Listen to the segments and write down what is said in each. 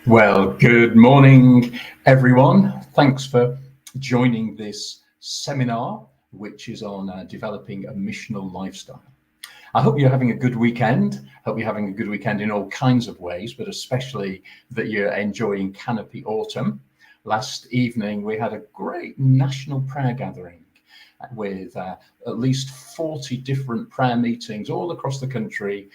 Well, good morning, everyone. Thanks for joining this seminar, which is on developing a missional lifestyle. I hope you're having a good weekend. Hope you're having a good weekend in all kinds of ways, but especially that you're enjoying Canopy Autumn. Last evening, we had a great national prayer gathering with at least 40 different prayer meetings all across the country,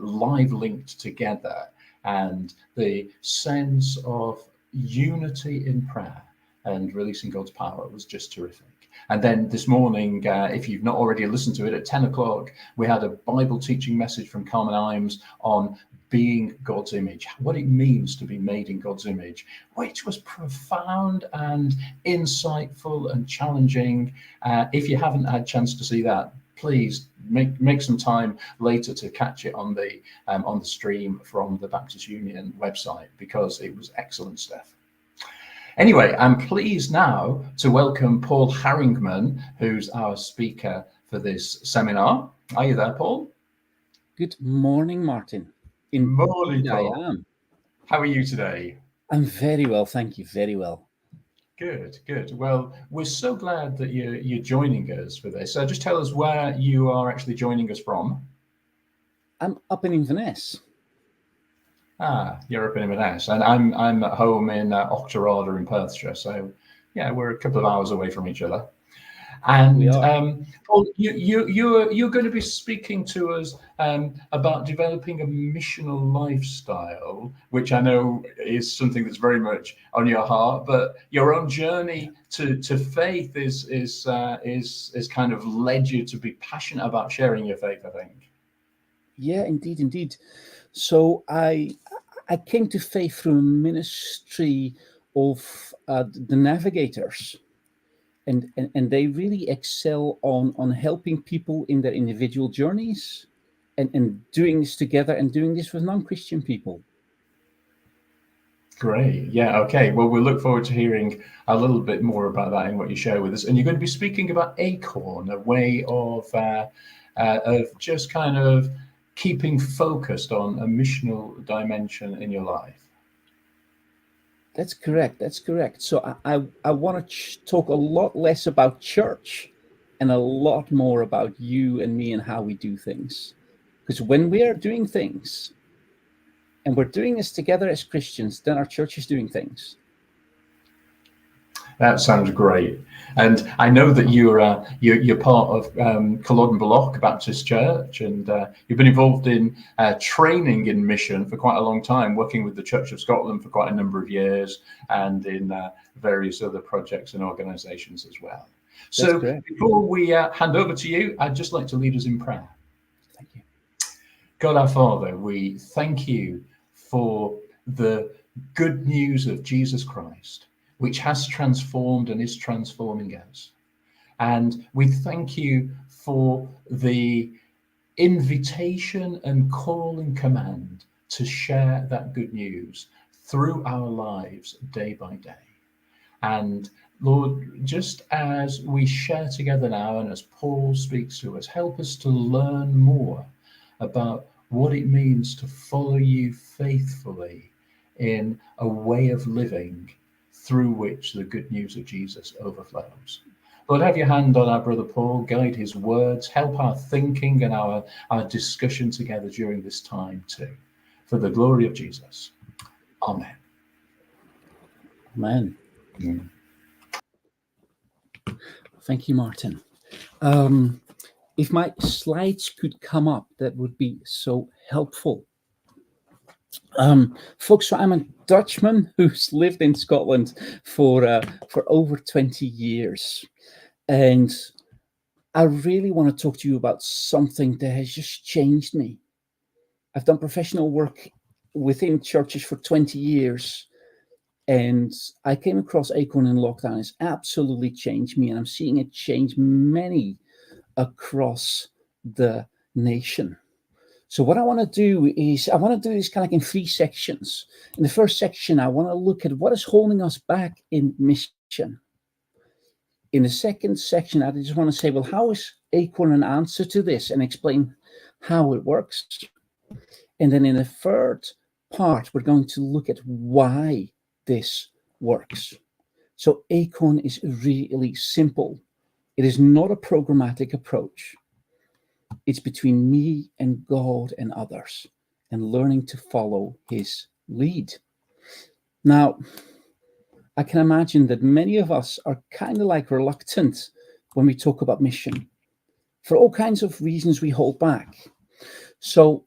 live linked together. And the sense of unity in prayer and releasing God's power was just terrific. And then this morning, if you've not already listened to it, at 10 o'clock, we had a Bible teaching message from Carmen Imes on being God's image, what it means to be made in God's image, which was profound and insightful and challenging. If you haven't had a chance to see that, please make some time later to catch it on the stream from the Baptist Union website, because it was excellent stuff. Anyway, I'm pleased now to welcome Paul Haringman, who's our speaker for this seminar. Are you there, Paul? Good morning, Martin. Morning, Paul. I am. How are you today? I'm very well, thank you. Very well. Good. Well, we're so glad that you're joining us for this. So just tell us where you are actually joining us from. I'm up in Inverness. You're up in Inverness, and I'm at home in Auchterarder in Perthshire. So, yeah, we're a couple of hours away from each other. And Paul, you're going to be speaking to us about developing a missional lifestyle, which I know is something that's very much on your heart. But your own journey to faith is kind of led you to be passionate about sharing your faith, I think. Yeah, indeed. So I came to faith through a ministry of the Navigators. And they really excel on helping people in their individual journeys and doing this together and doing this with non-Christian people. Great. Yeah. Okay. Well, we'll look forward to hearing a little bit more about that and what you share with us. And you're going to be speaking about Acorn, a way of just kind of keeping focused on a missional dimension in your life. That's correct. So I want to talk a lot less about church and a lot more about you and me and how we do things. Because when we are doing things and we're doing this together as Christians, then our church is doing things. That sounds great. And I know that you're part of Culloden Block Baptist Church, and you've been involved in training in mission for quite a long time, working with the Church of Scotland for quite a number of years, and in various other projects and organisations as well. So before we hand over to you, I'd just like to lead us in prayer. Thank you. God our Father, we thank you for the good news of Jesus Christ, which has transformed and is transforming us. And we thank you for the invitation and call and command to share that good news through our lives day by day. And Lord, just as we share together now and as Paul speaks to us, help us to learn more about what it means to follow you faithfully in a way of living through which the good news of Jesus overflows. Lord, have your hand on our brother Paul, guide his words, help our thinking and our discussion together during this time too. For the glory of Jesus. Amen. Amen. Thank you, Martin. If my slides could come up, that would be so helpful. Folks, so I'm a Dutchman who's lived in Scotland for over 20 years. And I really want to talk to you about something that has just changed me. I've done professional work within churches for 20 years. And I came across Acorn in lockdown. It's absolutely changed me. And I'm seeing it change many across the nation. So what I want to do is this kind of in three sections. In the first section, I want to look at what is holding us back in mission. In the second section, I just want to say, well, how is Acorn an answer to this, and explain how it works. And then in the third part, we're going to look at why this works. So Acorn is really simple. It is not a programmatic approach. It's between me and God and others, and learning to follow his lead. Now, I can imagine that many of us are kind of like reluctant when we talk about mission. For all kinds of reasons, we hold back. So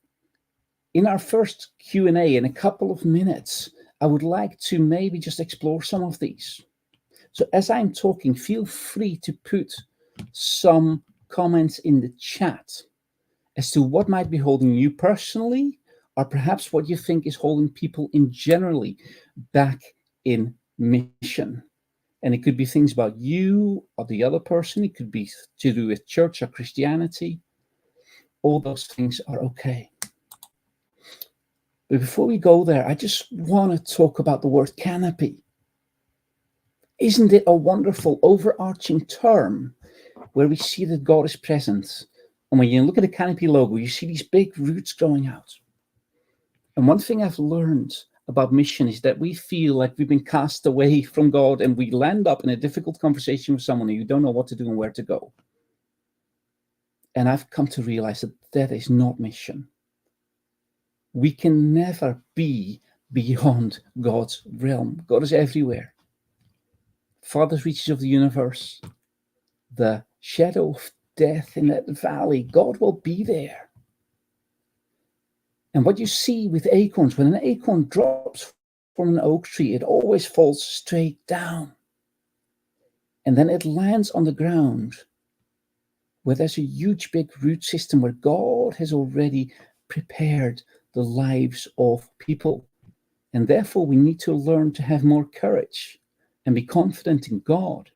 in our first Q&A in a couple of minutes, I would like to maybe just explore some of these. So as I'm talking, feel free to put some comments in the chat as to what might be holding you personally, or perhaps what you think is holding people in generally back in mission. And it could be things about you or the other person. It could be to do with church or Christianity. All those things are okay. But before we go there, I just want to talk about the word canopy. Isn't it a wonderful overarching term where we see that God is present? And when you look at the canopy logo, you see these big roots growing out. And one thing I've learned about mission is that we feel like we've been cast away from God, and we land up in a difficult conversation with someone and you don't know what to do and where to go. And I've come to realize that that is not mission. We can never be beyond God's realm. God is everywhere. Farthest reaches of the universe, the shadow of death in that valley, God will be there. And what you see with acorns, when an acorn drops from an oak tree, it always falls straight down. And then it lands on the ground where there's a huge big root system where God has already prepared the lives of people. And therefore we need to learn to have more courage and be confident in God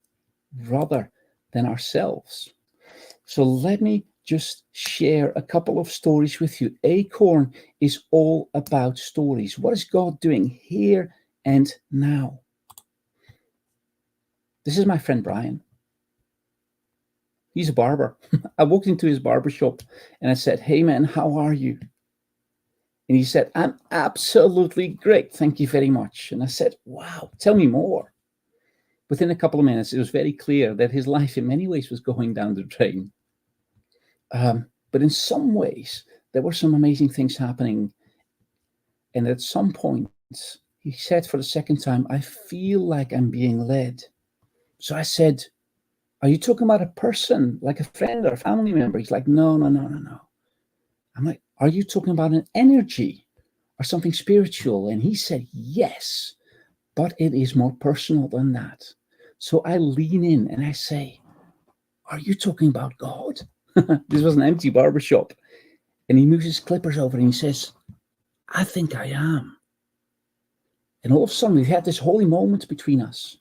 rather than ourselves. So let me just share a couple of stories with you. Acorn is all about stories. What is God doing here and now? This is my friend Brian. He's a barber. I walked into his barber shop and I said, "Hey man, how are you?" And he said, "I'm absolutely great. Thank you very much." And I said, "Wow, tell me more." Within a couple of minutes, it was very clear that his life in many ways was going down the drain. But in some ways, there were some amazing things happening. And at some point, he said for the second time, "I feel like I'm being led." So I said, "Are you talking about a person, like a friend or a family member?" He's like, No. I'm like, "Are you talking about an energy or something spiritual?" And he said, "Yes, but it is more personal than that." So I lean in and I say, "Are you talking about God?" This was an empty barbershop. And he moves his clippers over and he says, "I think I am." And all of a sudden, we've had this holy moment between us.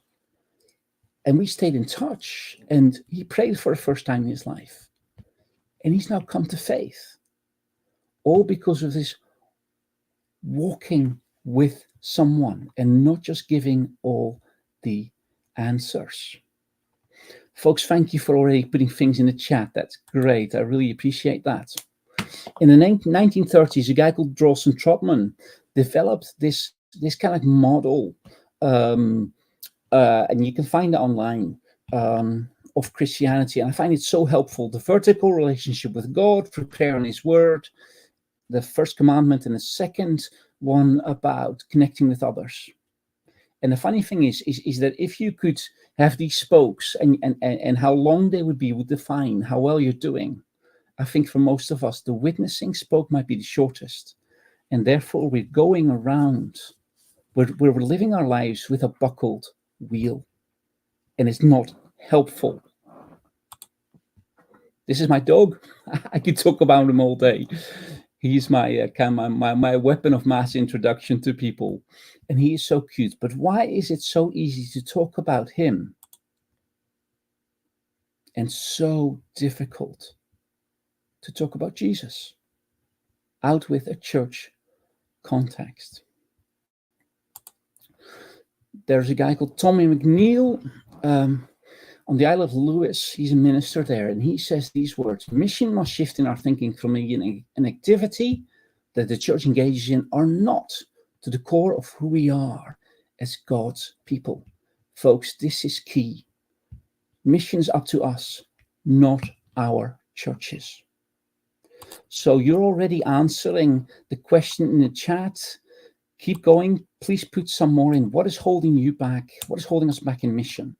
And we stayed in touch. And he prayed for the first time in his life. And he's now come to faith. All because of this walking with someone and not just giving all the answers. Folks, thank you for already putting things in the chat. That's great. I really appreciate that. In the 1930s, a guy called Dawson Trotman developed this kind of model, and you can find it online, of Christianity. And I find it so helpful. The vertical relationship with God, preparing his word, the first commandment, and the second one about connecting with others. And the funny thing is that if you could have these spokes and how long they would be would define how well you're doing. I think for most of us, the witnessing spoke might be the shortest. And therefore we're going around, we're living our lives with a buckled wheel. And it's not helpful. This is my dog. I could talk about him all day. He's my my weapon of mass introduction to people. And he is so cute. But why is it so easy to talk about him and so difficult to talk about Jesus out with a church context? There's a guy called Tommy McNeil on the Isle of Lewis. He's a minister there, and he says these words: "Mission must shift in our thinking from an activity that the church engages in or not to the core of who we are as God's people. Folks, this is key. Mission's up to us, not our churches. So you're already answering the question in the chat. Keep going. Please put some more in. What is holding you back? What is holding us back in mission?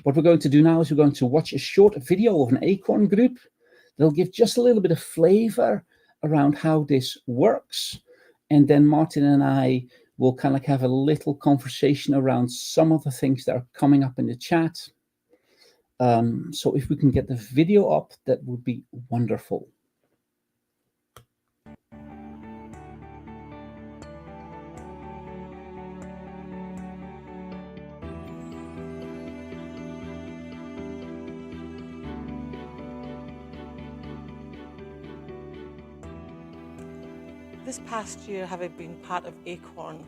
What we're going to do now is we're going to watch a short video of an Acorn group. They'll give just a little bit of flavor around how this works. And then Martin and I will kind of have a little conversation around some of the things that are coming up in the chat. So if we can get the video up, that would be wonderful. This past year, having been part of Acorn,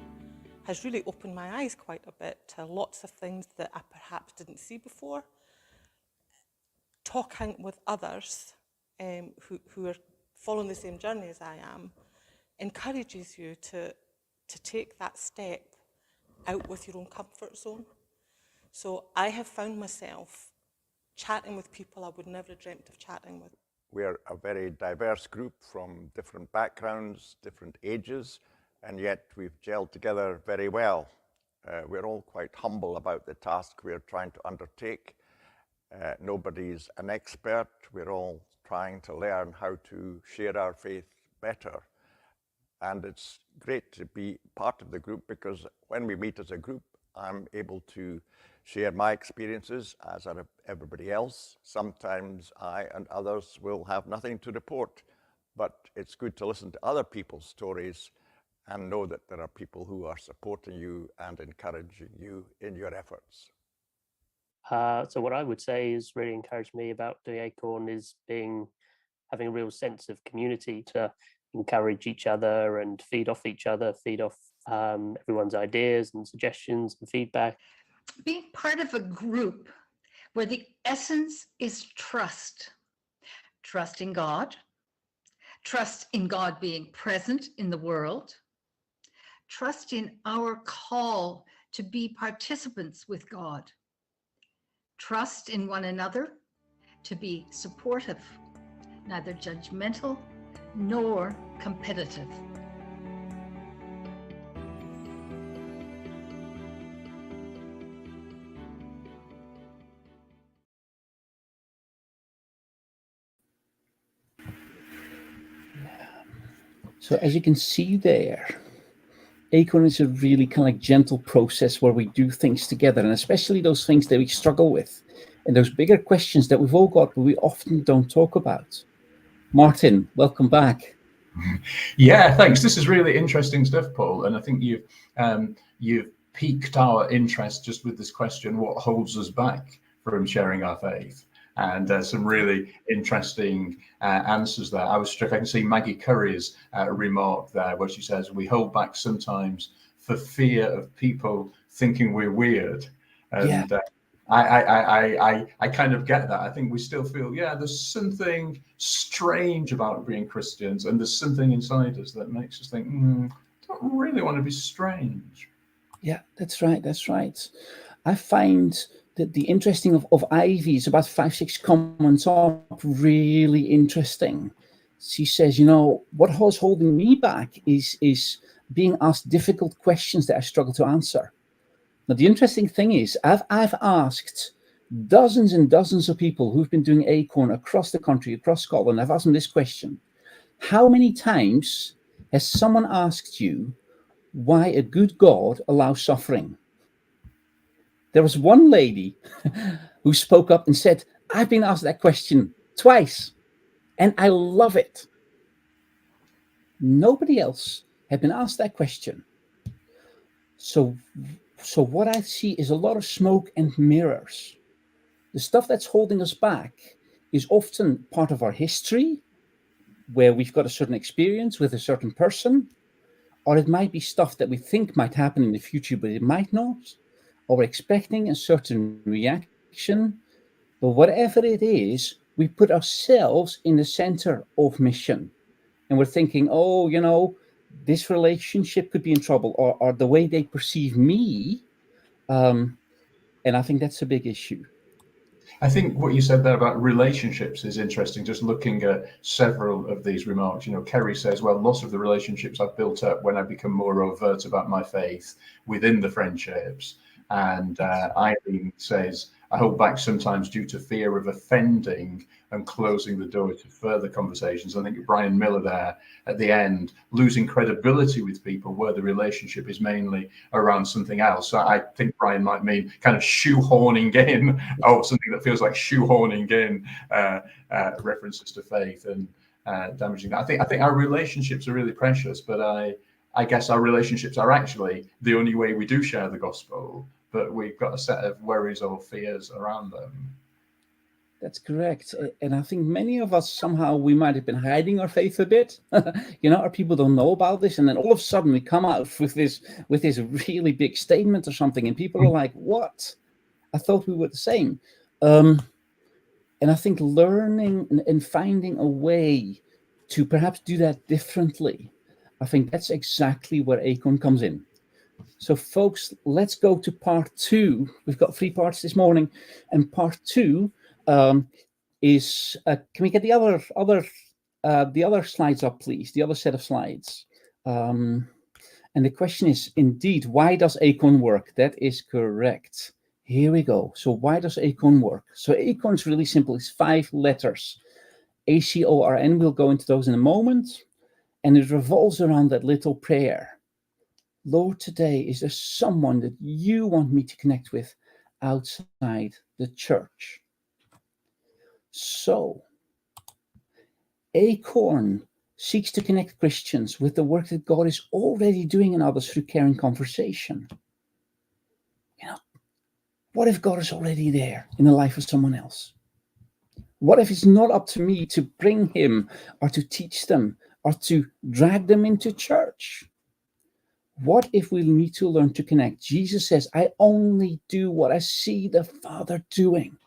has really opened my eyes quite a bit to lots of things that I perhaps didn't see before. Talking with others who are following the same journey as I am encourages you to take that step out with your own comfort zone. So I have found myself chatting with people I would never have dreamt of chatting with. We're a very diverse group from different backgrounds, different ages, and yet we've gelled together very well. We're all quite humble about the task we're trying to undertake. Nobody's an expert. We're all trying to learn how to share our faith better. And it's great to be part of the group because when we meet as a group, I'm able to share my experiences as are everybody else. Sometimes I and others will have nothing to report, but it's good to listen to other people's stories and know that there are people who are supporting you and encouraging you in your efforts. So what I would say is really encouraged me about doing Acorn is having a real sense of community to encourage each other and feed off each other, feed off everyone's ideas and suggestions and feedback. Being part of a group where the essence is trust. Trust in God. Trust in God being present in the world. Trust in our call to be participants with God. Trust in one another to be supportive, neither judgmental nor competitive. So as you can see there, Acorn is a really kind of like gentle process where we do things together, and especially those things that we struggle with and those bigger questions that we've all got, but we often don't talk about. Martin, welcome back. Yeah, thanks. This is really interesting stuff, Paul. And I think you've piqued our interest just with this question, what holds us back from sharing our faith? And some really interesting answers there. I was struck, I can see Maggie Curry's remark there where she says, we hold back sometimes for fear of people thinking we're weird. And yeah. I kind of get that. I think we still feel, yeah, there's something strange about being Christians, and there's something inside us that makes us think, I don't really want to be strange. Yeah, that's right. That's right. I find that the interesting of Ivy's about 5-6 comments up really interesting. She says, what was holding me back is being asked difficult questions that I struggle to answer. Now, the interesting thing is I've asked dozens and dozens of people who've been doing Acorn across the country, across Scotland. I've asked them this question. How many times has someone asked you why a good God allows suffering? There was one lady who spoke up and said, I've been asked that question twice, and I love it. Nobody else had been asked that question. So what I see is a lot of smoke and mirrors. The stuff that's holding us back is often part of our history, where we've got a certain experience with a certain person, or it might be stuff that we think might happen in the future, but it might not. Or we're expecting a certain reaction, but whatever it is, we put ourselves in the center of mission. And we're thinking, this relationship could be in trouble, or the way they perceive me. And I think that's a big issue. I think what you said there about relationships is interesting, just looking at several of these remarks. You know, Kerry says, well, lots of the relationships I've built up when I become more overt about my faith within the friendships. And Eileen says, I hold back sometimes due to fear of offending and closing the door to further conversations. I think Brian Miller there at the end, losing credibility with people where the relationship is mainly around something else. So I think Brian might mean kind of shoehorning in, or something that feels like shoehorning in references to faith and damaging that. I think our relationships are really precious, but I guess our relationships are actually the only way we do share the gospel, but we've got a set of worries or fears around them. That's correct. And I think many of us, somehow we might have been hiding our faith a bit, our people don't know about this. And then all of a sudden we come out with this really big statement or something. And people are like, what? I thought we were the same. And I think learning and finding a way to perhaps do that differently, I think that's exactly where Acorn comes in. So folks, let's go to part 2. We've got 3 parts this morning, and part 2 is can we get the other slides up, please? The other set of slides. And the question is, indeed, why does Acorn work? That is correct. Here we go. So why does Acorn work? So Acorn is really simple. It's 5 letters. ACORN. We'll go into those in a moment. And it revolves around that little prayer. Lord, today, is there someone that you want me to connect with outside the church? So, Acorn seeks to connect Christians with the work that God is already doing in others through caring conversation. What if God is already there in the life of someone else? What if it's not up to me to bring him or to teach them or to drag them into church? What if we need to learn to connect? Jesus says, I only do what I see the Father doing.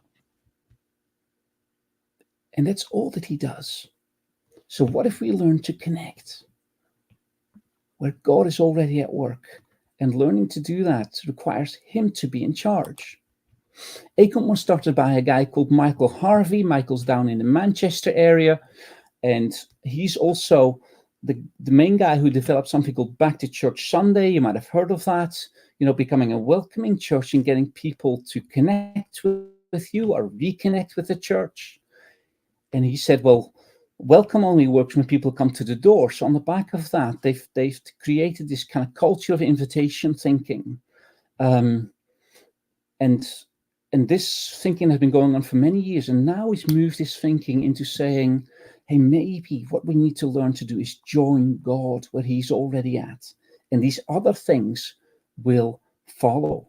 And that's all that he does. So what if we learn to connect where God is already at work? And learning to do that requires him to be in charge. Acorn was started by a guy called Michael Harvey. Michael's down in the Manchester area. And he's also the main guy who developed something called Back to Church Sunday. You might have heard of that. Becoming a welcoming church and getting people to connect with you or reconnect with the church. And he said, well, welcome only works when people come to the door. So on the back of that, they've created this kind of culture of invitation thinking. And this thinking has been going on for many years. And now he's moved this thinking into saying, hey, maybe what we need to learn to do is join God where he's already at. And these other things will follow.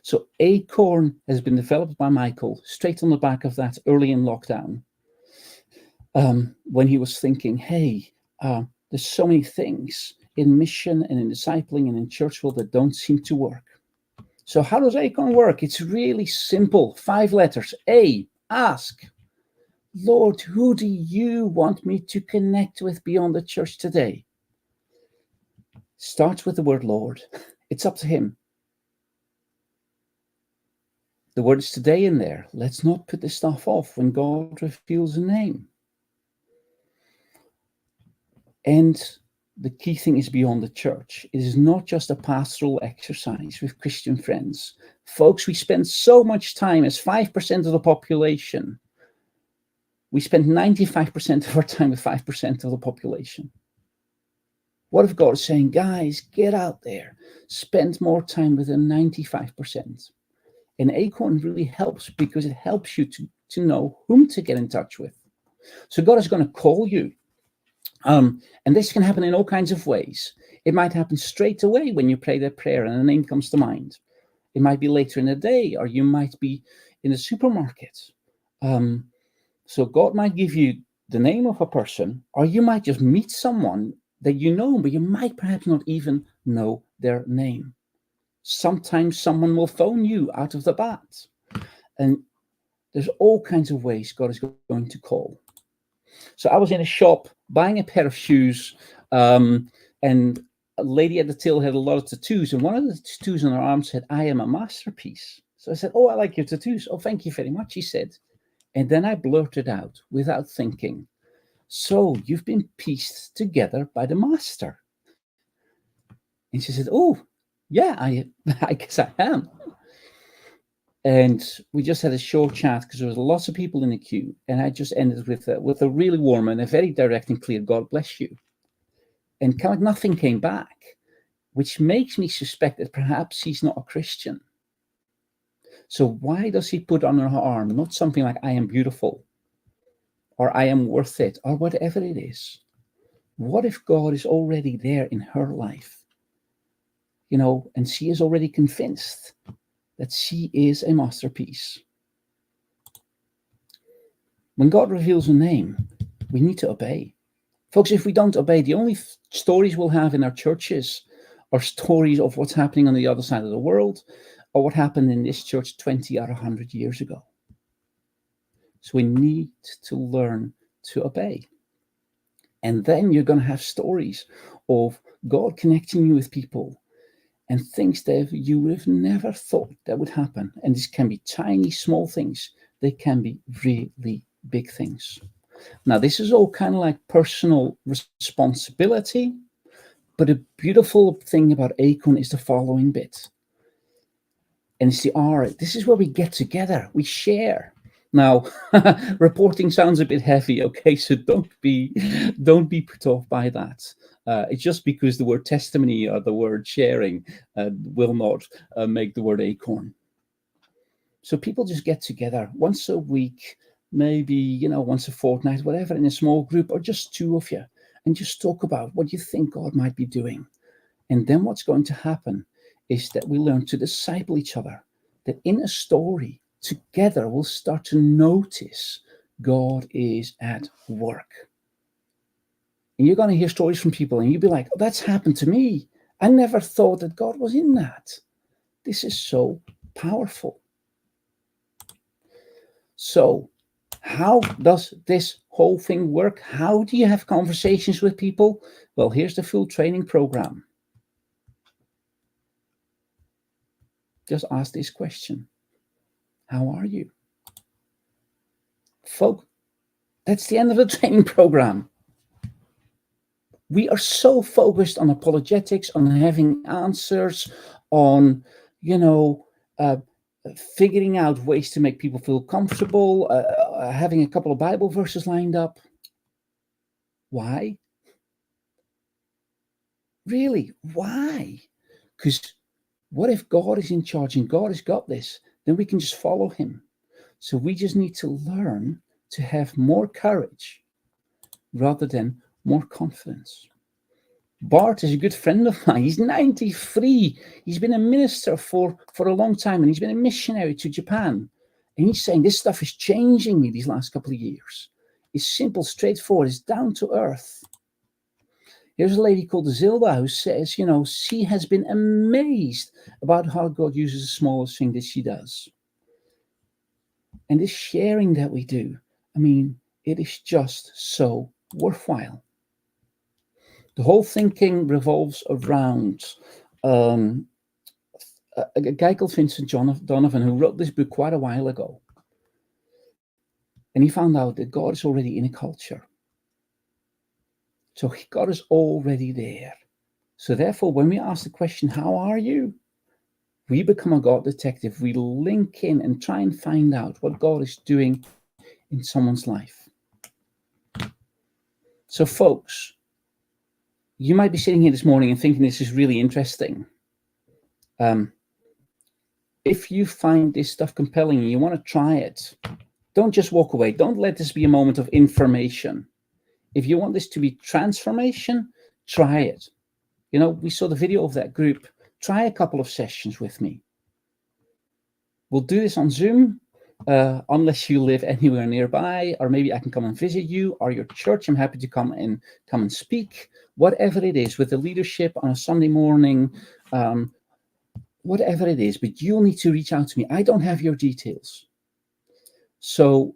So Acorn has been developed by Michael straight on the back of that early in lockdown. When he was thinking, hey, there's so many things in mission and in discipling and in church world that don't seem to work. So how does Acorn work? It's really simple. 5 letters. A, ask. Lord, who do you want me to connect with beyond the church today? Starts with the word Lord. It's up to him. The word is today in there. Let's not put this stuff off when God reveals a name. And the key thing is beyond the church. It is not just a pastoral exercise with Christian friends. Folks, we spend so much time as 5% of the population. We spend 95% of our time with 5% of the population. What if God is saying, guys, get out there, spend more time with the 95%? And Acorn really helps because it helps you to know whom to get in touch with. So God is going to call you. And this can happen in all kinds of ways. It might happen straight away when you pray that prayer and a name comes to mind. It might be later in the day, or you might be in the supermarket. So God might give you the name of a person, or you might just meet someone that you know, but you might perhaps not even know their name. Sometimes someone will phone you out of the bat. And there's all kinds of ways God is going to call. So I was in a shop buying a pair of shoes, And a lady at the till had a lot of tattoos, and one of the tattoos on her arm said, "I am a masterpiece." So I said, "Oh, I like your tattoos." "Oh, thank you very much," he said. And then I blurted out without thinking, "So you've been pieced together by the master?" And she said, "Oh, yeah, I guess I am." And we just had a short chat because there was lots of people in the queue, and I just ended with a really warm and a very direct and clear "God bless you," and kind of nothing came back, which makes me suspect that perhaps he's not a Christian. So why does he put on her arm not something like "I am beautiful" or "I am worth it" or whatever it is? What if God is already there in her life, and she is already convinced that she is a masterpiece? When God reveals a name, we need to obey. Folks, if we don't obey, the only stories we'll have in our churches are stories of what's happening on the other side of the world, or what happened in this church 20 or 100 years ago. So we need to learn to obey. And then you're going to have stories of God connecting you with people and things that you would have never thought that would happen. And this can be tiny, small things. They can be really big things. Now, this is all kind of like personal responsibility, but a beautiful thing about Acorn is the following bit. And it's the R. This is where we get together, we share. Now, reporting sounds a bit heavy, okay? So don't be put off by that. It's just because the word testimony or the word sharing will not make the word Acorn. So people just get together once a week, maybe, once a fortnight, whatever, in a small group, or just two of you, and just talk about what you think God might be doing. And then what's going to happen is that we learn to disciple each other, that in a story together we'll start to notice God is at work. And you're going to hear stories from people and you'll be like, "Oh, that's happened to me. I never thought that God was in that." This is so powerful. So how does this whole thing work? How do you have conversations with people? Well, here's the full training program. Just ask this question: how are you? Folk, that's the end of the training program. We are so focused on apologetics, on having answers, on, figuring out ways to make people feel comfortable, having a couple of Bible verses lined up. Why? Really, why? Because what if God is in charge and God has got this? Then we can just follow him. So we just need to learn to have more courage rather than more confidence. Bart is a good friend of mine. He's 93. He's been a minister for a long time, and he's been a missionary to Japan. And he's saying, this stuff is changing me these last couple of years. It's simple, straightforward, it's down to earth. Here's a lady called Zilda who says, she has been amazed about how God uses the smallest thing that she does. And this sharing that we do, it is just so worthwhile. The whole thinking revolves around a guy called Vincent Donovan, who wrote this book quite a while ago. And he found out that God is already in a culture. So God is already there. So therefore, when we ask the question, how are you? We become a God detective. We link in and try and find out what God is doing in someone's life. So folks, you might be sitting here this morning and thinking this is really interesting. If you find this stuff compelling and you want to try it, don't just walk away. Don't let this be a moment of information. If you want this to be transformation, try it. We saw the video of that group. Try a couple of sessions with me. We'll do this on Zoom, unless you live anywhere nearby, or maybe I can come and visit you or your church. I'm happy to come and speak, whatever it is, with the leadership on a Sunday morning, whatever it is, but you'll need to reach out to me. I don't have your details. So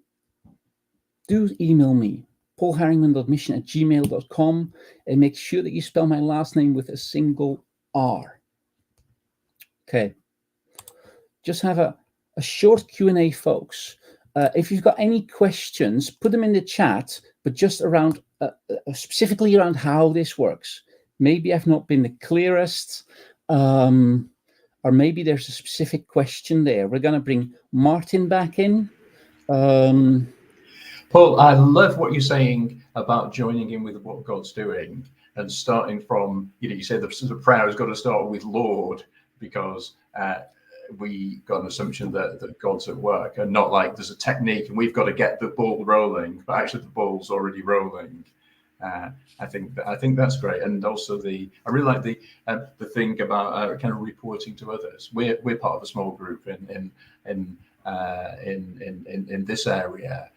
do email me. paulharingman.mission@gmail.com, and make sure that you spell my last name with a single R. Okay. Just have a short Q&A, folks. If you've got any questions, put them in the chat, but just around, specifically around how this works. Maybe I've not been the clearest, or maybe there's a specific question there. We're going to bring Martin back in. Paul, I love what you're saying about joining in with what God's doing and starting from, you say the prayer has got to start with Lord, because we got an assumption that God's at work, and not like there's a technique and we've got to get the ball rolling, but actually the ball's already rolling. I think that's great, and also I really like the thing about kind of reporting to others. We're part of a small group in this area,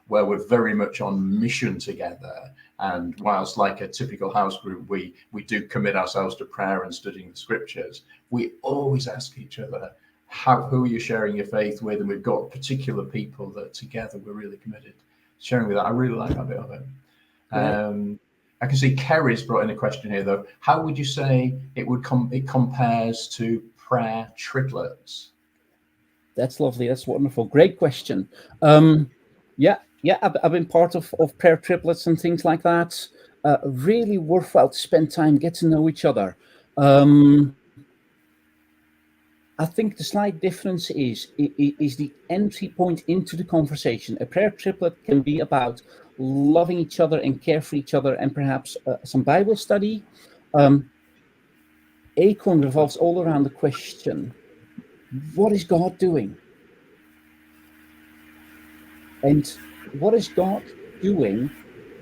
where we're very much on mission together. And whilst like a typical house group, we do commit ourselves to prayer and studying the scriptures, we always ask each other, who are you sharing your faith with? And we've got particular people that together we're really committed sharing with that. I really like that bit of it. I can see Kerry's brought in a question here though. How would you say it compares to prayer triplets? That's lovely. That's wonderful. Great question. Yeah, I've been part of prayer triplets and things like that. Really worthwhile to spend time, get to know each other. I think the slight difference is the entry point into the conversation. A prayer triplet can be about loving each other and care for each other, and perhaps some Bible study. Acorn revolves all around the question, what is God doing? And what is God doing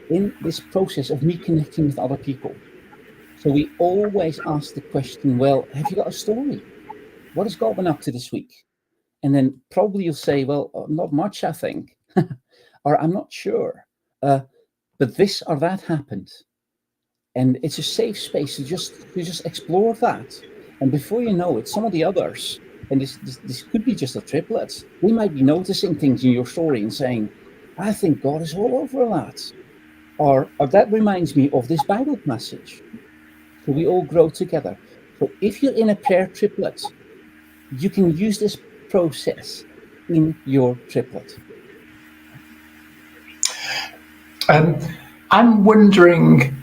in this process of me connecting with other people? So we always ask the question, well, have you got a story? What has God been up to this week? And then probably you'll say, well, not much, I think, or I'm not sure. But this or that happened. And it's a safe space to just explore that. And before you know it, some of the others, and this could be just a triplet, we might be noticing things in your story and saying, I think God is all over that. Or that reminds me of this Bible passage. So we all grow together. So if you're in a prayer triplet, you can use this process in your triplet. I'm wondering,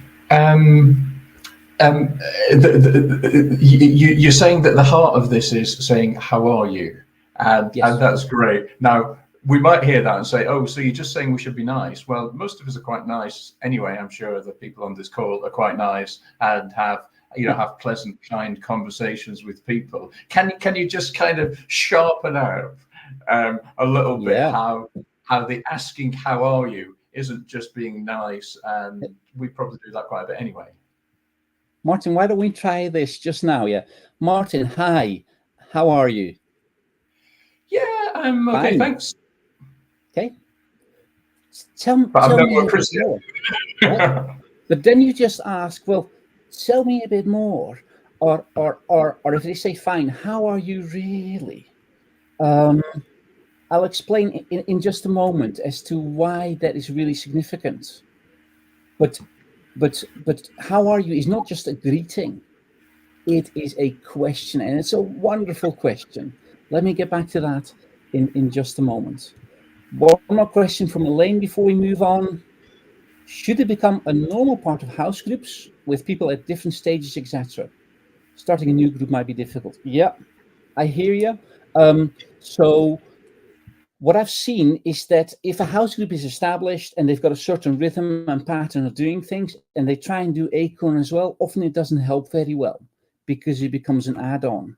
you're saying that the heart of this is saying, how are you? And that's great. Now, we might hear that and say, oh, so you're just saying we should be nice. Well, most of us are quite nice anyway. I'm sure the people on this call are quite nice and have pleasant, kind conversations with people. Can you just kind of sharpen out a little bit how the asking, how are you, isn't just being nice? And we probably do that quite a bit anyway. Martin, why don't we try this just now? Yeah. Martin, hi. How are you? Yeah, I'm okay, fine. Thanks. Okay. Tell me a bit more. Yeah? But then you just ask, well, tell me a bit more. Or if they say, fine, how are you really? I'll explain in just a moment as to why that is really significant. But how are you is not just a greeting. It is a question, and it's a wonderful question. Let me get back to that in just a moment. One more question from Elaine before we move on. Should it become a normal part of house groups with people at different stages, etc.? Starting a new group might be difficult. Yeah, I hear you. So what I've seen is that if a house group is established and they've got a certain rhythm and pattern of doing things, and they try and do Acorn as well, often it doesn't help very well because it becomes an add-on.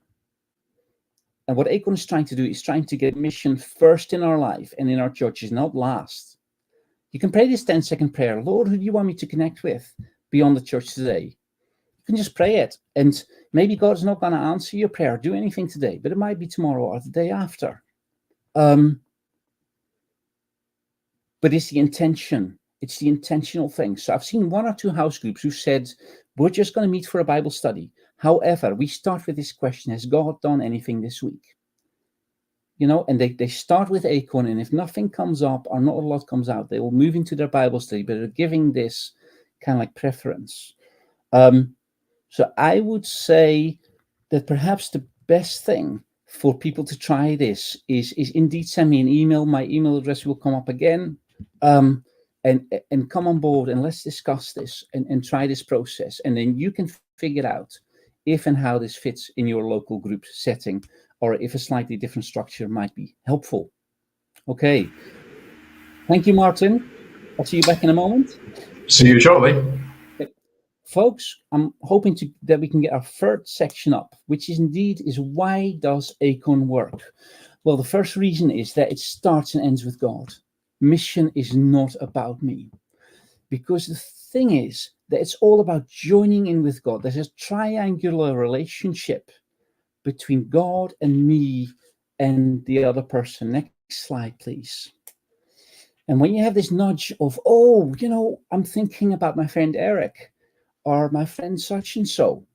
And what Acorn is trying to do is trying to get mission first in our life and in our churches, not last. You can pray this 10-second prayer. Lord, who do you want me to connect with beyond the church today? You can just pray it. And maybe God's not going to answer your prayer, do anything today, but it might be tomorrow or the day after. But it's the intention. It's the intentional thing. So I've seen one or two house groups who said, we're just going to meet for a Bible study. However, we start with this question, has God done anything this week? and they start with Acorn, and if nothing comes up or not a lot comes out, they will move into their Bible study, but they're giving this kind of like preference. So I would say that perhaps the best thing for people to try this is indeed send me an email. My email address will come up again, and come on board and let's discuss this and try this process. And then you can figure out if and how this fits in your local group setting, or if a slightly different structure might be helpful. Okay. Thank you, Martin. I'll see you back in a moment. See you shortly. Folks, I'm hoping that we can get our third section up, which is why does Acorn work? Well, the first reason is that it starts and ends with God. Mission is not about me. Because the thing is that it's all about joining in with God. There's a triangular relationship between God and me and the other person. Next slide, please. And when you have this nudge of, I'm thinking about my friend Eric, or my friend such and so,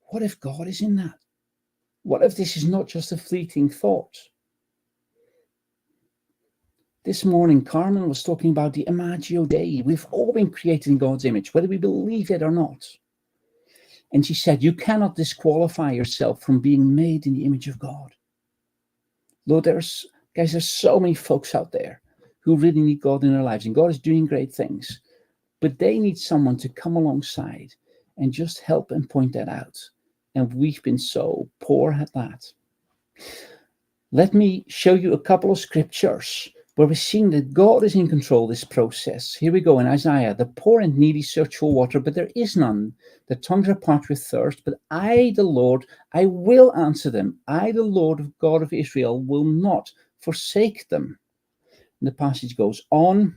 what if God is in that? What if this is not just a fleeting thought? This morning, Carmen was talking about the Imago Dei. We've all been created in God's image, whether we believe it or not. And she said, you cannot disqualify yourself from being made in the image of God. Lord, there's so many folks out there who really need God in their lives, and God is doing great things. But they need someone to come alongside and just help and point that out. And we've been so poor at that. Let me show you a couple of scriptures where we're seeing that God is in control of this process. Here we go in Isaiah. The poor and needy search for water, but there is none. Their tongues are parched with thirst. But I, the Lord, I will answer them. I, the Lord, God of Israel, will not forsake them. And the passage goes on.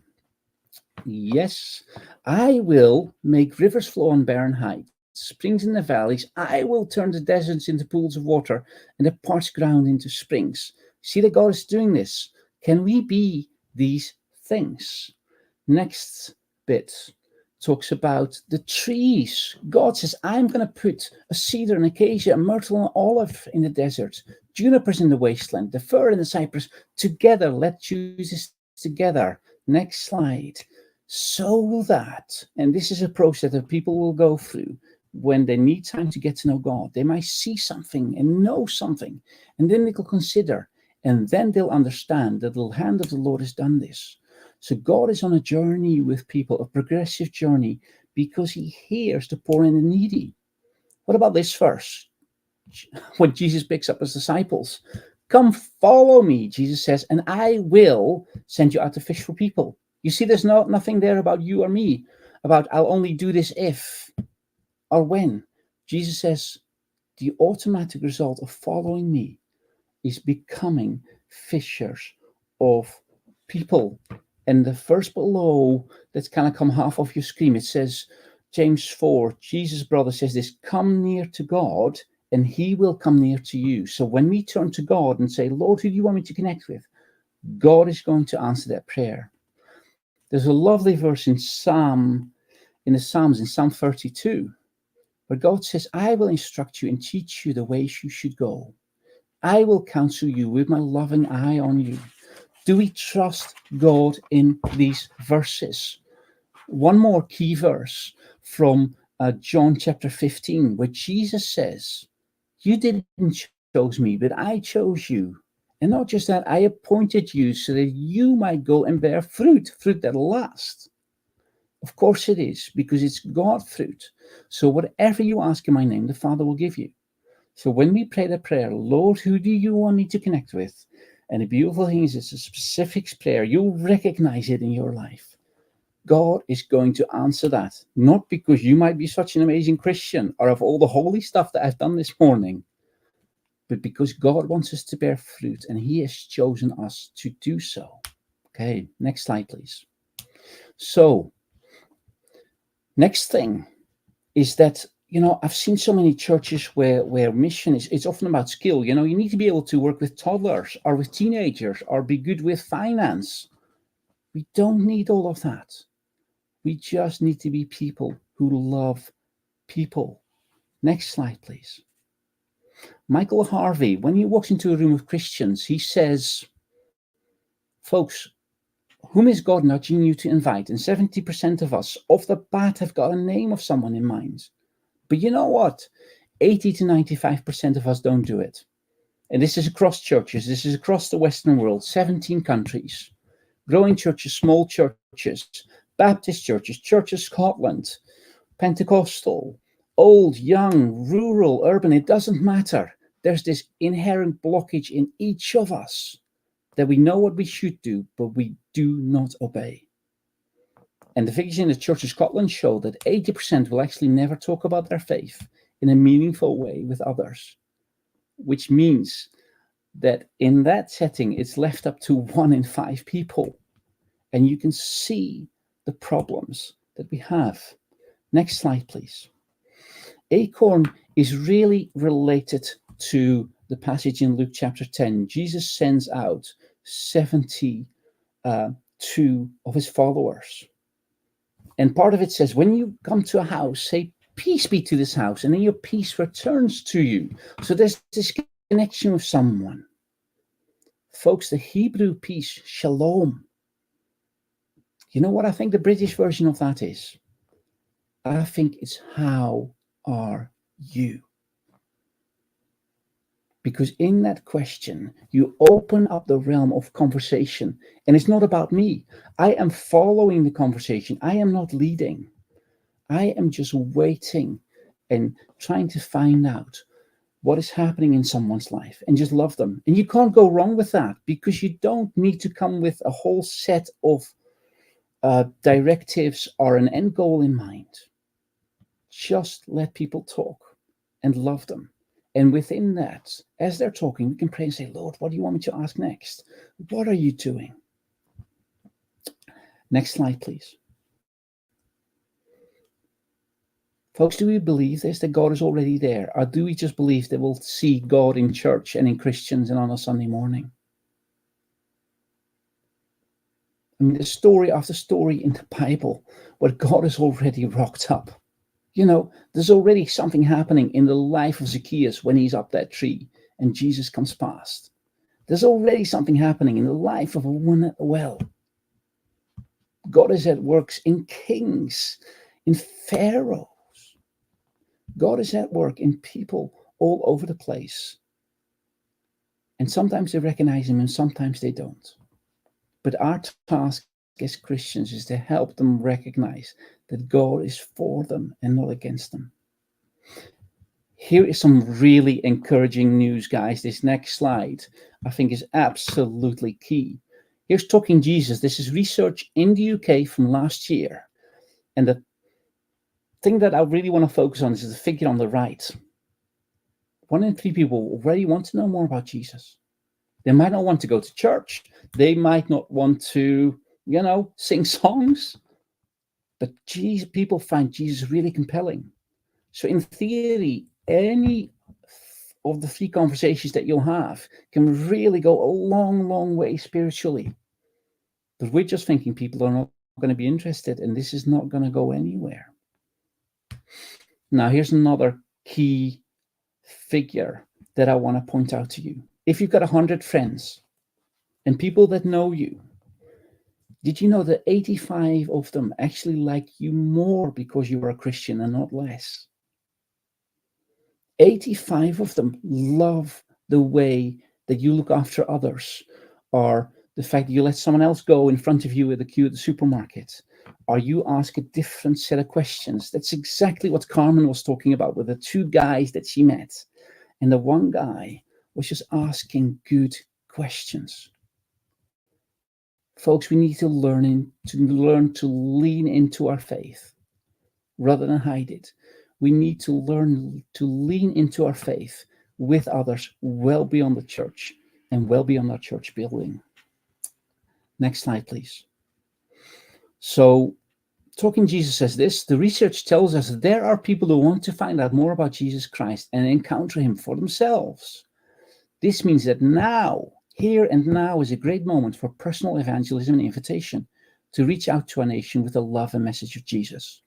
Yes, I will make rivers flow on barren heights, springs in the valleys. I will turn the deserts into pools of water and the parched ground into springs. See that God is doing this. Can we be these things? Next bit talks about the trees. God says, I'm going to put a cedar, an acacia, a myrtle, and olive in the desert, junipers in the wasteland, the fir and the cypress. Together, let's choose this together. Next slide. So that, and this is a process that people will go through when they need time to get to know God. They might see something and know something, and then they will consider, and then they'll understand that the hand of the Lord has done this. So God is on a journey with people, a progressive journey, because he hears the poor and the needy. What about this verse? When Jesus picks up his disciples, come follow me, Jesus says, and I will send you out to fish for people. You see, there's nothing there about you or me, about I'll only do this if or when. Jesus says the automatic result of following me is becoming fishers of people. And the verse below, that's kind of come half off your screen, it says, James 4, Jesus' brother says this, come near to God and he will come near to you. So when we turn to God and say, Lord, who do you want me to connect with? God is going to answer that prayer. There's a lovely verse in the Psalms, in Psalm 32, where God says, I will instruct you and teach you the ways you should go. I will counsel you with my loving eye on you. Do we trust God in these verses? One more key verse from John chapter 15, where Jesus says, you didn't choose me, but I chose you. And not just that, I appointed you so that you might go and bear fruit that lasts. Of course it is, because it's God fruit. So whatever you ask in my name, the Father will give you. So when we pray the prayer, Lord, who do you want me to connect with? And the beautiful thing is, it's a specific prayer. You'll recognize it in your life. God is going to answer that, not because you might be such an amazing Christian or of all the holy stuff that I've done this morning, but because God wants us to bear fruit and he has chosen us to do so. Okay, next slide, please. So, next thing is that, I've seen so many churches where mission it's often about skill. You need to be able to work with toddlers or with teenagers or be good with finance. We don't need all of that. We just need to be people who love people. Next slide, please. Michael Harvey, when he walks into a room of Christians, he says, folks, whom is God nudging you to invite? And 70% of us off the bat have got a name of someone in mind. But you know what? 80 to 95% of us don't do it. And this is across churches. This is across the Western world, 17 countries. Growing churches, small churches, Baptist churches, Church of Scotland, Pentecostal, old, young, rural, urban, it doesn't matter. There's this inherent blockage in each of us that we know what we should do, but we do not obey. And the figures in the Church of Scotland show that 80% will actually never talk about their faith in a meaningful way with others, which means that in that setting, it's left up to 1 in 5 people. And you can see the problems that we have. Next slide, please. Acorn is really related to the passage in Luke chapter 10. Jesus sends out 72 of his followers. And part of it says, when you come to a house, say, peace be to this house, and then your peace returns to you. So there's this connection with someone. Folks, the Hebrew peace, shalom. You know what I think the British version of that is? I think it's how are you? Because in that question, you open up the realm of conversation. And it's not about me. I am following the conversation. I am not leading. I am just waiting and trying to find out what is happening in someone's life and just love them. And you can't go wrong with that, because you don't need to come with a whole set of directives or an end goal in mind. Just let people talk and love them. And within that, as they're talking, we can pray and say, Lord, what do you want me to ask next? What are you doing? Next slide, please. Folks, do we believe this, that God is already there? Or do we just believe that we'll see God in church and in Christians and on a Sunday morning? I mean, there's story after story in the Bible where God is already rocked up. You know, there's already something happening in the life of Zacchaeus when he's up that tree and Jesus comes past. There's already something happening in the life of a woman at the well. God is at work in kings, in pharaohs. God is at work in people all over the place. And sometimes they recognize him and sometimes they don't. But our task as Christians is to help them recognize that God is for them and not against them. Here is some really encouraging news, guys. This next slide, I think, is absolutely key. Here's Talking Jesus. This is research in the UK from last year. And the thing that I really want to focus on is the figure on the right. 1 in 3 people already want to know more about Jesus. They might not want to go to church. They might not want to, sing songs. But people find Jesus really compelling. So in theory, any of the 3 conversations that you'll have can really go a long, long way spiritually. But we're just thinking people are not going to be interested, and this is not going to go anywhere. Now, here's another key figure that I want to point out to you. If you've got 100 friends and people that know you, did you know that 85 of them actually like you more because you are a Christian and not less? 85 of them love the way that you look after others, or the fact that you let someone else go in front of you at the queue at the supermarket, or you ask a different set of questions. That's exactly what Carmen was talking about with the 2 guys that she met. And the one guy was just asking good questions. Folks, we need to learn to lean into our faith rather than hide it. We need to learn to lean into our faith with others well beyond the church and well beyond our church building. Next slide, please. So, Talking Jesus says this: the research tells us that there are people who want to find out more about Jesus Christ and encounter him for themselves. This means that now, here and now, is a great moment for personal evangelism and invitation to reach out to our nation with the love and message of Jesus.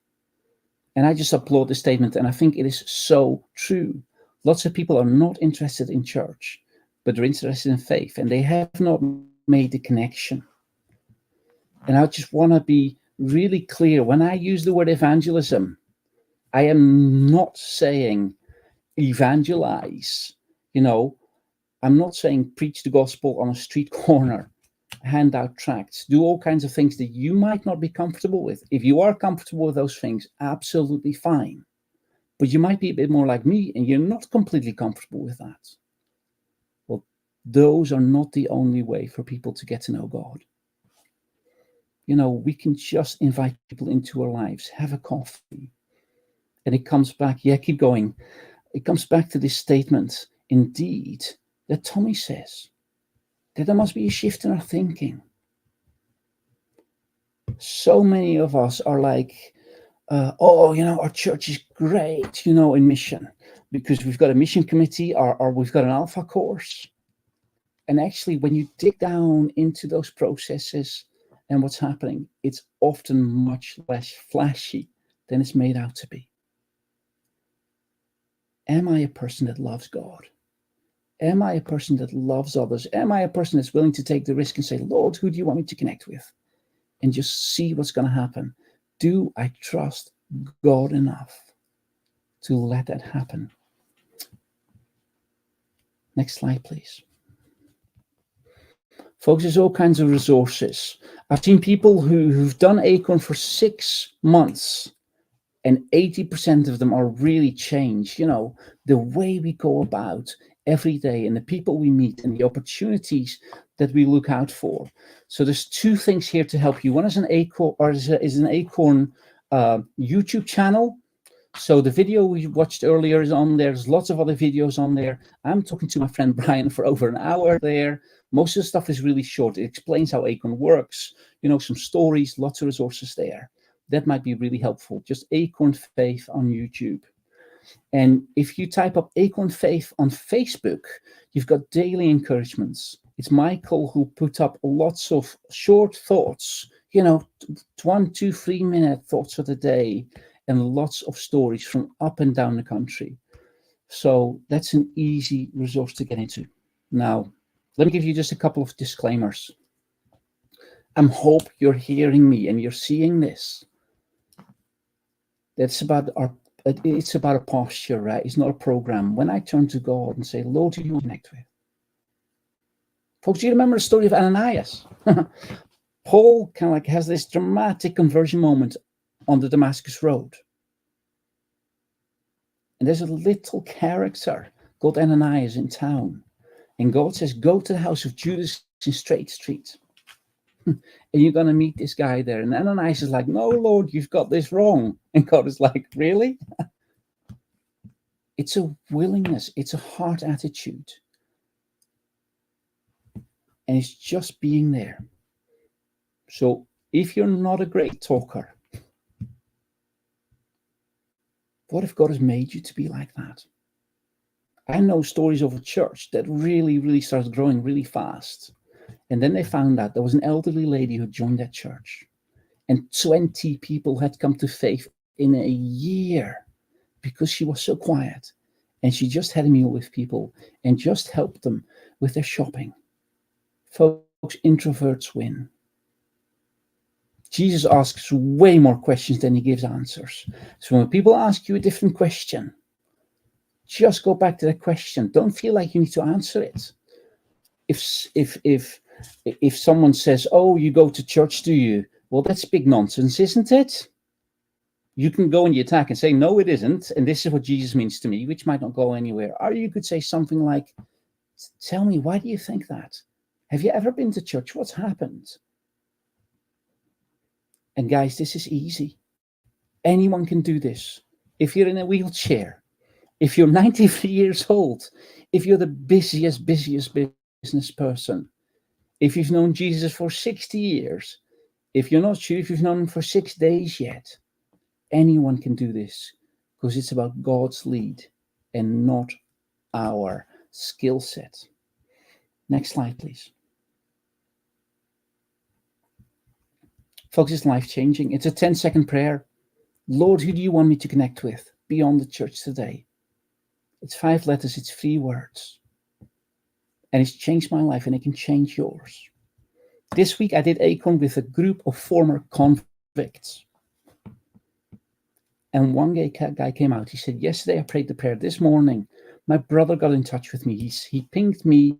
And I just applaud this statement, and I think it is so true. Lots of people are not interested in church, but they're interested in faith, and they have not made the connection. And I just want to be really clear. When I use the word evangelism, I am not saying evangelize. You know, I'm not saying preach the gospel on a street corner, hand out tracts, do all kinds of things that you might not be comfortable with. If you are comfortable with those things, absolutely fine. But you might be a bit more like me and you're not completely comfortable with that. Well, those are not the only way for people to get to know God. You know, we can just invite people into our lives, have a coffee. And it comes back, keep going. It comes back to this statement, indeed, that Tommy says, that there must be a shift in our thinking. So many of us are like, our church is great, in mission, because we've got a mission committee or we've got an alpha course. And actually, when you dig down into those processes and what's happening, it's often much less flashy than it's made out to be. Am I a person that loves God? Am I a person that loves others? Am I a person that's willing to take the risk and say, Lord, who do you want me to connect with? And just see what's going to happen. Do I trust God enough to let that happen? Next slide, please. Folks, there's all kinds of resources. I've seen people who've done Acorn for 6 months, and 80% of them are really changed. The way we go about every day and the people we meet and the opportunities that we look out for. So there's 2 things here to help you. One is an Acorn, YouTube channel. So the video we watched earlier is on there. There's lots of other videos on there. I'm talking to my friend Brian for over an hour there. Most of the stuff is really short. It explains how Acorn works, some stories, lots of resources there. That might be really helpful. Just Acorn Faith on YouTube. And if you type up Acorn Faith on Facebook, you've got daily encouragements. It's Michael who put up lots of short thoughts, 1, 2, 3 minute thoughts of the day, and lots of stories from up and down the country. So that's an easy resource to get into. Now, let me give you just a couple of disclaimers. I hope you're hearing me and you're seeing this. It's about a posture, right? It's not a program. When I turn to God and say, Lord, who do you want to connect with? Folks, do you remember the story of Ananias? Paul kind of has this dramatic conversion moment on the Damascus Road. And there's a little character called Ananias in town. And God says, go to the house of Judas in Straight Street. And you're going to meet this guy there. And Ananias is like, no, Lord, you've got this wrong. And God is like, really? It's a willingness. It's a heart attitude. And it's just being there. So if you're not a great talker, what if God has made you to be like that? I know stories of a church that really, really started growing really fast. And then they found out there was an elderly lady who joined that church. And 20 people had come to faith in a year because she was so quiet. And she just had a meal with people and just helped them with their shopping. Folks, introverts win. Jesus asks way more questions than he gives answers. So when people ask you a different question, just go back to that question. Don't feel like you need to answer it. If someone says, oh, you go to church, do you? Well, that's big nonsense, isn't it? You can go in the attack and say, no, it isn't. And this is what Jesus means to me, which might not go anywhere. Or you could say something like, tell me, why do you think that? Have you ever been to church? What's happened? And guys, this is easy. Anyone can do this. If you're in a wheelchair, if you're 93 years old, if you're the busiest business person, if you've known Jesus for 60 years, if you're not sure if you've known him for 6 days yet, anyone can do this because it's about God's lead and not our skill set. Next slide, please. Folks, it's life-changing. It's a 10-second prayer. Lord, who do you want me to connect with beyond the church today? It's 5 letters, it's 3 words. And it's changed my life, and it can change yours. This week I did Acorn with a group of former convicts. And one guy came out. He said, yesterday I prayed the prayer. This morning, my brother got in touch with me. He pinged me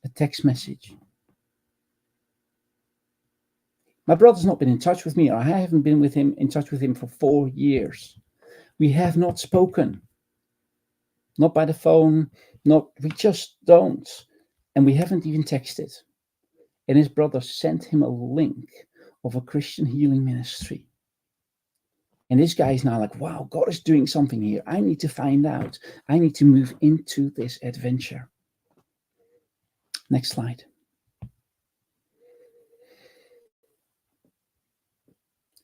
a text message. My brother's not been in touch with me, or I haven't been in touch with him for 4 years. We have not spoken. Not by the phone, we just don't. And we haven't even texted. And his brother sent him a link of a Christian healing ministry. And this guy is now like, wow, God is doing something here. I need to find out. I need to move into this adventure. Next slide.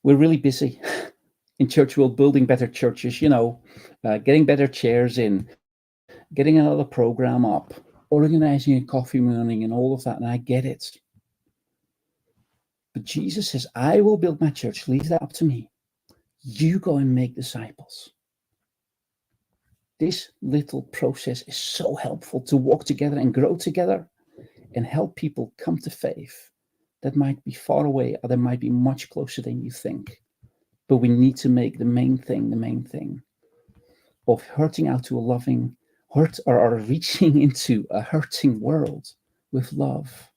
We're really busy in church world, building better churches, getting better chairs in, getting another program up, organizing a coffee morning and all of that. And I get it. But Jesus says, I will build my church. Leave that up to me. You go and make disciples. This little process is so helpful to walk together and grow together and help people come to faith that might be far away, or that might be much closer than you think. But we need to make the main thing of hurting out to a loving hurt, or reaching into a hurting world with love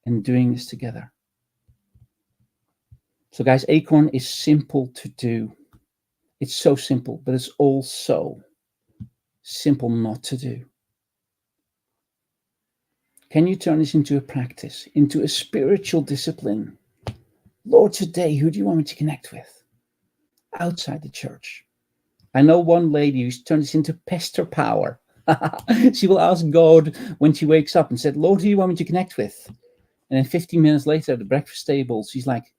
and doing this together. So guys, Acorn is simple to do. It's so simple, but it's also simple not to do. Can you turn this into a practice, into a spiritual discipline? Lord, today, who do you want me to connect with outside the church? I know one lady who's turned this into pester power. She will ask God when she wakes up and said, Lord, who do you want me to connect with? And then 15 minutes later at the breakfast table, she's like,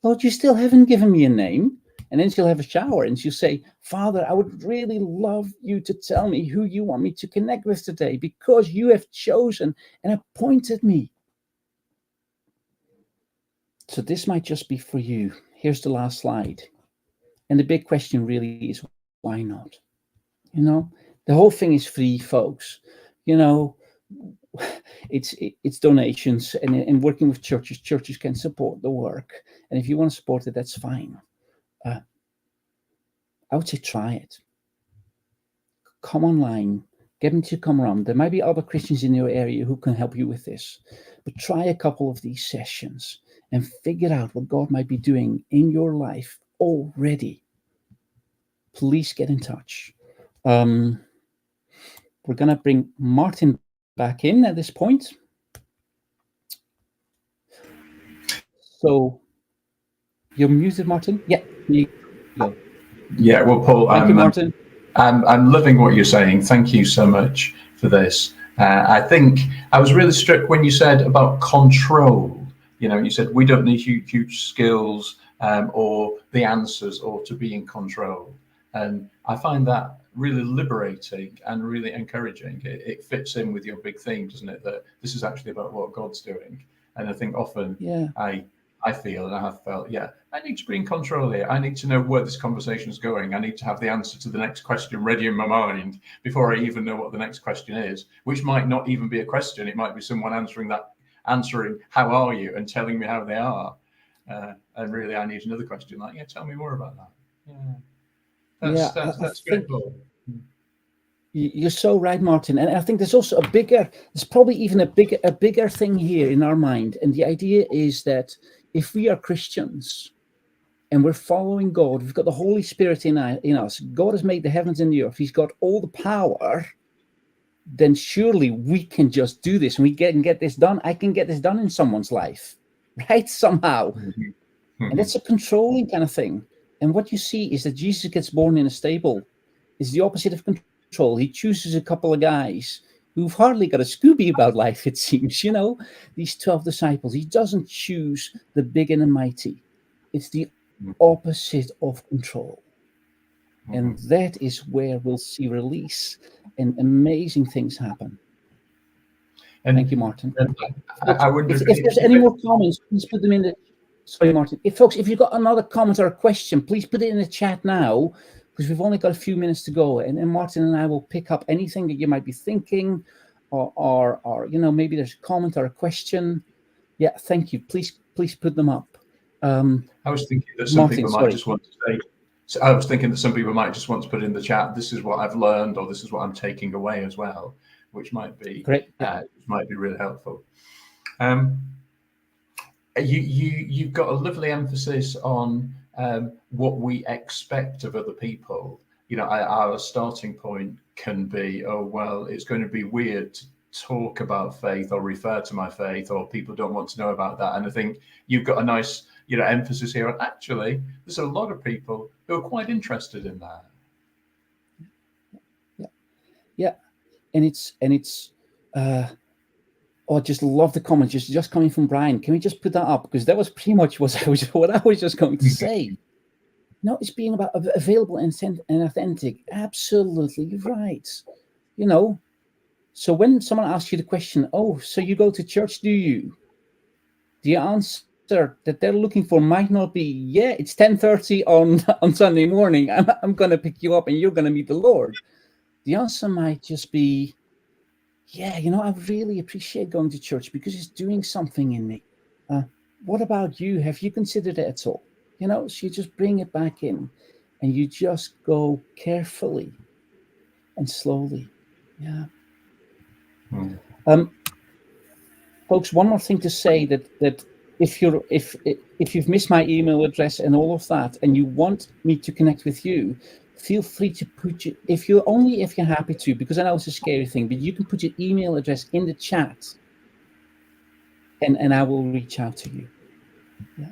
Lord, you still haven't given me a name. And then she'll have a shower and she'll say, Father, I would really love you to tell me who you want me to connect with today, because you have chosen and appointed me. So this might just be for you. Here's the last slide. And the big question really is, why not? The whole thing is free, folks. It's donations, and working with churches can support the work. And if you want to support it, that's fine. I would say try it. Come online, get them to come around. There might be other Christians in your area who can help you with this, but try a couple of these sessions and figure out what God might be doing in your life already. Please get in touch. We're going to bring Martin back in at this point. So you're muted, Martin? Yeah, you go. Yeah, well, Paul, Thank you, Martin. I'm loving what you're saying. Thank you so much for this. I think I was really struck when you said about control. You said we don't need huge skills or the answers or to be in control. And I find that really liberating and really encouraging. It fits in with your big theme, doesn't it? That this is actually about what God's doing. And I think often I feel, and I have felt, I need to be in control here. I need to know where this conversation is going. I need to have the answer to the next question ready in my mind before I even know what the next question is, which might not even be a question. It might be someone answering, how are you, and telling me how they are. And really, I need another question like, tell me more about that. That's very cool. You're so right, Martin. And I think there's also there's probably even a bigger thing here in our mind. And the idea is that if we are Christians and we're following God, we've got the Holy Spirit in us. God has made the heavens and the earth. He's got all the power. Then surely we can just do this and we can get this done. I can get this done in someone's life, right? Somehow. Mm-hmm. And that's a controlling kind of thing. And what you see is that Jesus gets born in a stable. It's the opposite of control. He chooses a couple of guys who've hardly got a Scooby about life, it seems, these 12 disciples. He doesn't choose the big and the mighty. It's the opposite of control. And that is where we'll see release and amazing things happen. Thank you, Martin. If there's any more comments, please put them in the... Sorry, Martin. If you've got another comment or a question, please put it in the chat now. because we've only got a few minutes to go, and then Martin and I will pick up anything that you might be thinking, or maybe there's a comment or a question. Yeah, thank you. Please put them up. I was thinking that some Martin, people might just want to say. So I was thinking that some people might just want to put in the chat, "This is what I've learned," or "This is what I'm taking away" as well, which might be great. Which might be really helpful. You've got a lovely emphasis on what we expect of other people. Our starting point can be, oh well, it's going to be weird to talk about faith or refer to my faith, or people don't want to know about that. And I think you've got a nice emphasis here on, actually there's a lot of people who are quite interested in that. Yeah. And it's I just love the comment just coming from Brian. Can we just put that up? Because that was pretty much what I was just going to say. No, it's being about available and authentic. Absolutely right. So when someone asks you the question, oh, so you go to church, do you? The answer that they're looking for might not be, yeah, it's 10:30 on Sunday morning. I'm going to pick you up and you're going to meet the Lord. The answer might just be, yeah, I really appreciate going to church because it's doing something in me. What about you? Have you considered it at all? So you just bring it back in and you just go carefully and slowly. Yeah. Folks, one more thing to say, that if you've missed my email address and all of that, and you want me to connect with you, feel free to put if you're happy to, because I know it's a scary thing, but you can put your email address in the chat, and I will reach out to you. Yeah.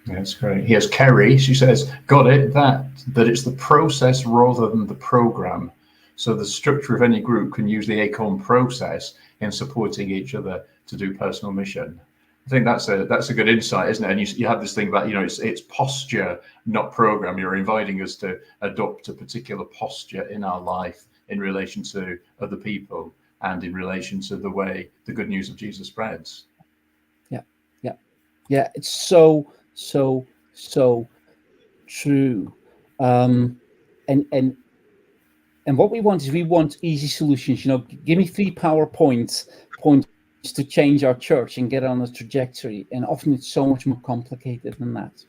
That's great. Here's Kerry. She says, got it, that it's the process rather than the program. So the structure of any group can use the Acorn process in supporting each other to do personal mission. I think that's a good insight, isn't it? And you have this thing about, it's posture, not program. You're inviting us to adopt a particular posture in our life in relation to other people and in relation to the way the good news of Jesus spreads. Yeah. It's so true. And what we want easy solutions. Give me 3 points to change our church and get on a trajectory. And often it's so much more complicated than that.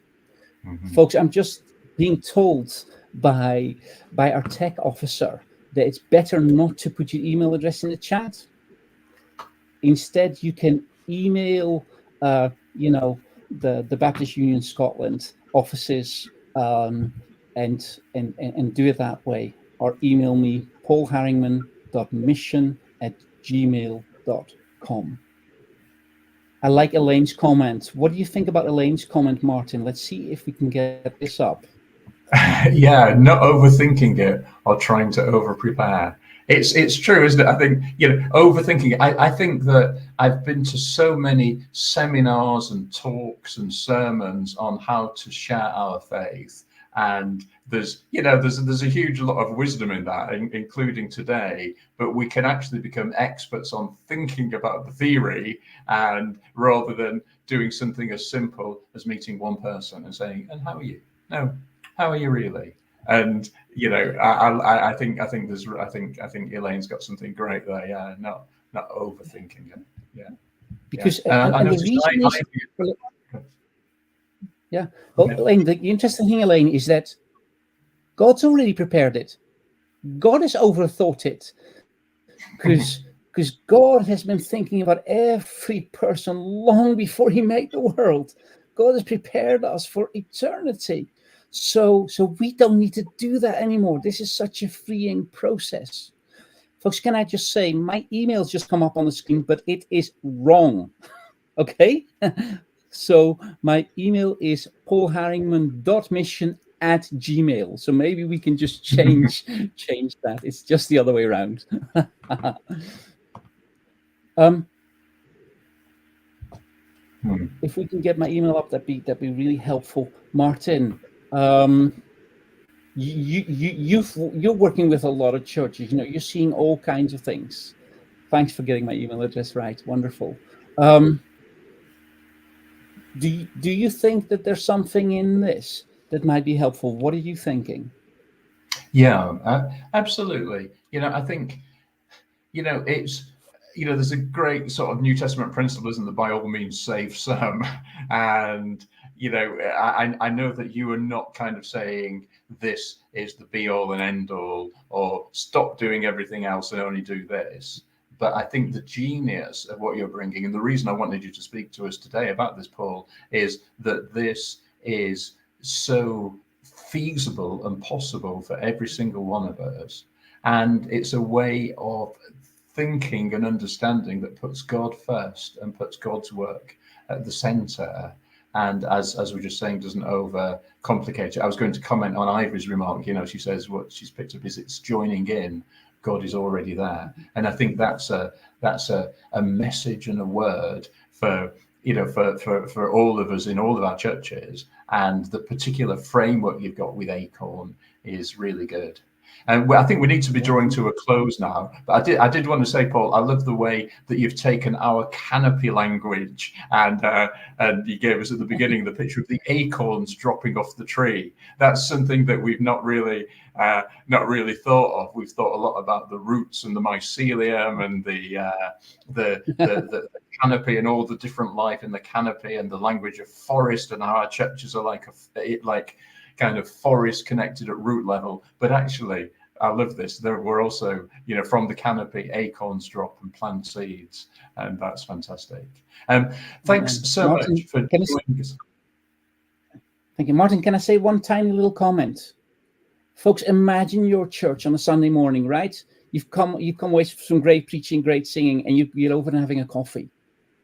Mm-hmm. Folks, I'm just being told by our tech officer that it's better not to put your email address in the chat. Instead, you can email, the Baptist Union Scotland offices, and do it that way. Or email me, paulharingman.mission@gmail.com. I like Elaine's comment. What do you think about Elaine's comment, Martin? Let's see if we can get this up. Yeah, not overthinking it or trying to over-prepare. It's true, isn't it? I think, overthinking it. I think that I've been to so many seminars and talks and sermons on how to share our faith. And there's a huge lot of wisdom in that, including today, but we can actually become experts on thinking about the theory, and rather than doing something as simple as meeting one person and saying, and how are you? No, how are you really? And I think Elaine's got something great there. Yeah, not overthinking it. Yeah, because and the reason is, yeah. Well, Elaine, the interesting thing, Elaine, is that God's already prepared it. God has overthought it, because God has been thinking about every person long before He made the world. God has prepared us for eternity. So we don't need to do that anymore. This is such a freeing process. Folks, can I just say, my email's just come up on the screen, but it is wrong. Okay? So my email is paulharingman.mission@gmail. So maybe we can just change that. It's just the other way around. If we can get my email up, that'd be really helpful. Martin, you're working with a lot of churches. You're seeing all kinds of things. Thanks for getting my email address right. Wonderful. Do you think that there's something in this? that might be helpful. What are you thinking? Yeah, absolutely. I think, it's, there's a great sort of New Testament principle, isn't there? By all means, save some. And, I know that you are not kind of saying this is the be all and end all, or stop doing everything else and only do this. But I think the genius of what you're bringing, and the reason I wanted you to speak to us today about this, Paul, is that this is so feasible and possible for every single one of us. And it's a way of thinking and understanding that puts God first and puts God's work at the center. And as we were just saying, doesn't over complicate it. I was going to comment on Ivory's remark. She says what she's picked up is it's joining in. God is already there. And I think that's a message and a word for for all of us in all of our churches. And the particular framework you've got with Acorn is really good. And I think we need to be drawing to a close now. But I did want to say, Paul, I love the way that you've taken our canopy language and you gave us at the beginning the picture of the acorns dropping off the tree. That's something that we've not really thought of. We've thought a lot about the roots and the mycelium and the canopy and all the different life in the canopy and the language of forest and how our churches are like kind of forest connected at root level. But actually, I love this. We're also, from the canopy, acorns drop and plant seeds, and that's fantastic. Thanks so Martin, much for joining us. Thank you, Martin. Can I say one tiny little comment? Folks, imagine your church on a Sunday morning, right? You've come away from some great preaching, great singing, and you're over and having a coffee,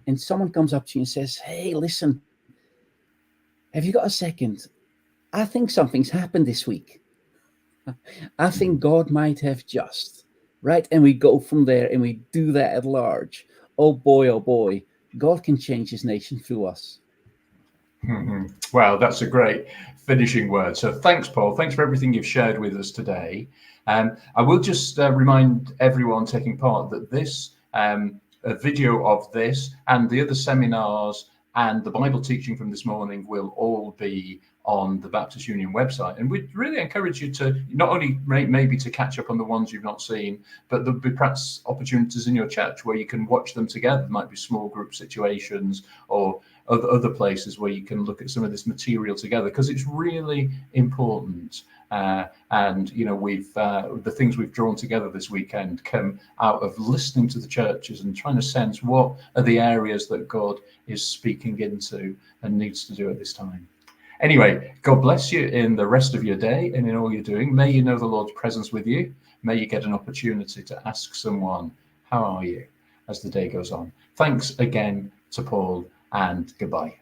and someone comes up to you and says, "Hey, listen, have you got a second? I think something's happened this week. I think God might have just," right? And we go from there and we do that at large. Oh boy, God can change his nation through us. Mm-hmm. Well, that's a great finishing word. So thanks, Paul. Thanks for everything you've shared with us today. I will just remind everyone taking part that this a video of this and the other seminars and the Bible teaching from this morning will all be on the Baptist Union website. And we'd really encourage you to not only maybe to catch up on the ones you've not seen, but there'll be perhaps opportunities in your church where you can watch them together. There might be small group situations or other places where you can look at some of this material together, because it's really important. And we've the things we've drawn together this weekend come out of listening to the churches and trying to sense what are the areas that God is speaking into and needs to do at this time. Anyway, God bless you in the rest of your day and in all you're doing. May you know the Lord's presence with you. May you get an opportunity to ask someone, how are you, as the day goes on. Thanks again to Paul, and goodbye.